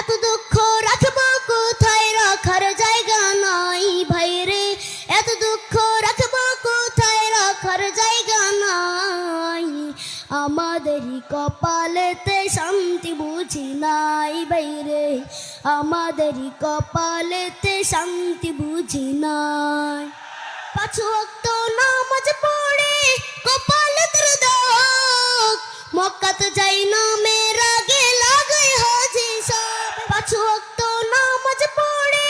এত দুঃখ রাখবো কোথায়, রাখার জায়গা নাই ভাইরে। এত দুঃখ রাখবো কোথায়, রাখার জায়গা নাই। আমাদেরই কপালেতে শান্তি বুঝি নাই বাইরে, আমাদেরই কপালেতে শান্তি বুঝি নাই। 5 ওয়াক্ত নামাজ পড়ে কপালের দাগ, মক্কাতে যাই না মেরা গে লাগাই হাজি সব। 5 ওয়াক্ত নামাজ পড়ে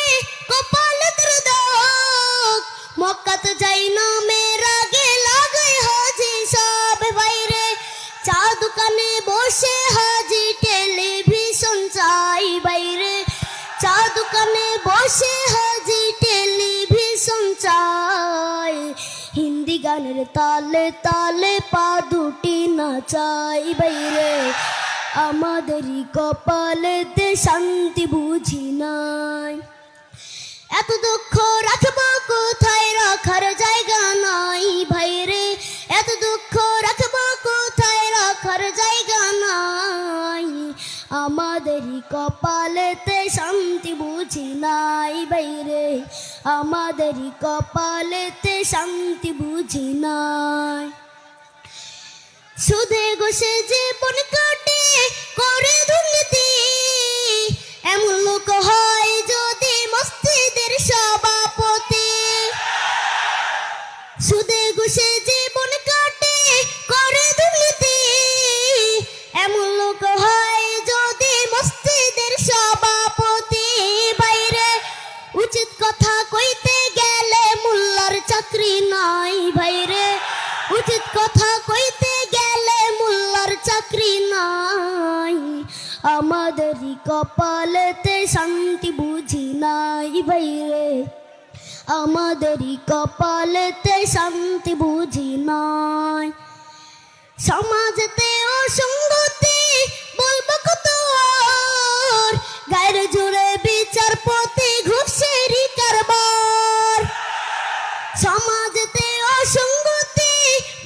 কপালের দাগ, মক্কাতে যাই না মেরা গে লাগাই হাজি সব। বাইরে চা দোকানে বসে হাজি টেলিভিশন চাই বাইরে, চা দোকানে বসে হাজি টেলিভিশন চাই। হিন্দি গানের তালে তালে পা দুটি নাচাই বাইরে, আমাদেরই কপালেতে শান্তি বুঝি নাই। এত দুঃখ রাখবো কোথায়, রাখার জায়গা নাই ভাইরে। এত দুঃখ রাখবো কোথায়, রাখার জায়গা নাই। আমাদেরই কপালেতে শান্তি বুঝি নাই বাইরে, আমাদেরই কপালেতে শান্তি বুঝি নাই। সুদে ঘুষে জীবন কাটে করে দুর্নীতি, এমন লোক হয় যদি মসজিদের সভাপতি। সুদে ঘুষে জীবন কাটে করে দুর্নীতি, এমন লোক হয় যদি মসজিদের সভাপতি। বাইরে উচিত কথা কইতে গেলে মোল্লার চাকরি নাই ভাইরে, উচিত কথা কইতে গেলে মোল্লার চাকরি নাই। আমাদেরই কপালেতে শান্তি বুঝি নাই বাইরে, আমাদেরই কপালেতে শান্তি বুঝি নাই। সমাজেতে অসঙ্গতি বলবো কত আর, গায়ের জোরে বিচারপতি ঘুষেরই কারবার। সমাজেতে অসঙ্গতি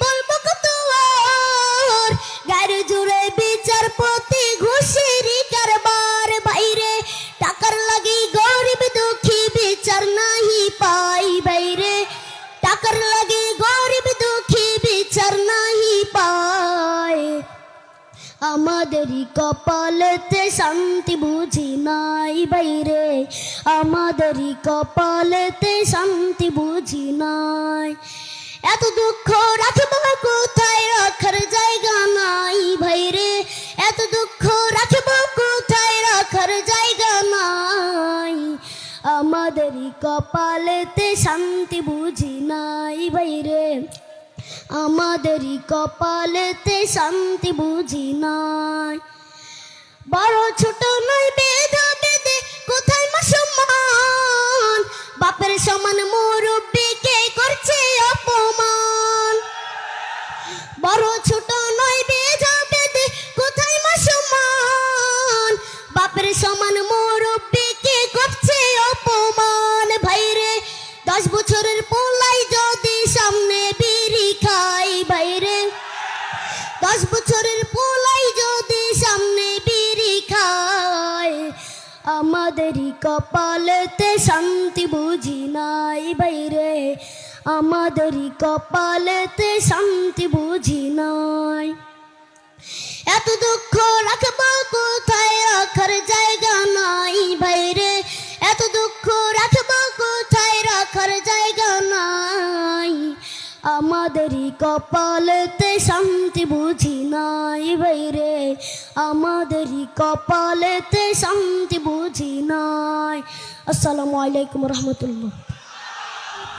বলবো কত আর, গায়ের জোরে বিচারপতি ঘুষেরই কারবার। বাইরে টাকার লাগি গরিব দুঃখী বিচার নাহি পাই বাইরে, টাকার লাগি গরিব দুঃখী বিচার নাহি পায়। আমাদেরই কপালেতে শান্তি বুঝি নাই বাইরে, আমাদেরই কপালেতে শান্তি বুঝি নাই। এত দুঃখ রাখবো কোথায়, রাখার জায়গা নাই ভাইরে। এত দুঃখ রাখবো কোথায়, রাখার জায়গা নাই। আমাদেরই কপালেতে শান্তি বুঝি নাই বাইরে, আমাদেরই কপালেতে শান্তি বুঝি নাই। বড় ছোট নয় বেধা বেদে কোথায় মা সম্মান, বাপের সমান মুরব্বিকে করছে অপমান। বড় ছোট নয় বেধা বেদে কোথায় মা সম্মান, বাপের সমান মুরব্বিকে করছে অপমান। ভাইরে 10 বছরের পোলাই যদি সামনে বিড়ি খাই বাইরে, 10 বছরের পোলাই যদি সামনে বিড়ি খায়। আমাদেরই কপালেতে শান্তি বুঝি নাই বাইরে, আমাদেরই কপালেতে শান্তি বুঝি নাই। এত দুঃখ রাখবো কোথায়, রাখার জায়গা নাই বাইরে। এত দুঃখ রাখবো কোথায়, রাখার জায়গা নাই। আমাদেরই কপালেতে শান্তি বুঝি নাই বাইরে, আমাদেরই কপালেতে শান্তি বুঝি নাই। আসসালামু আলাইকুম রহমতুল্লাহ।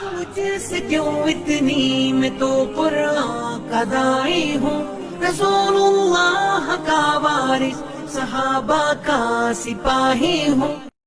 तुझसे क्यों इतनी मैं तो कुरान का दाई हूँ, रसूलुल्लाह का वारिस सहाबा का सिपाही हूँ।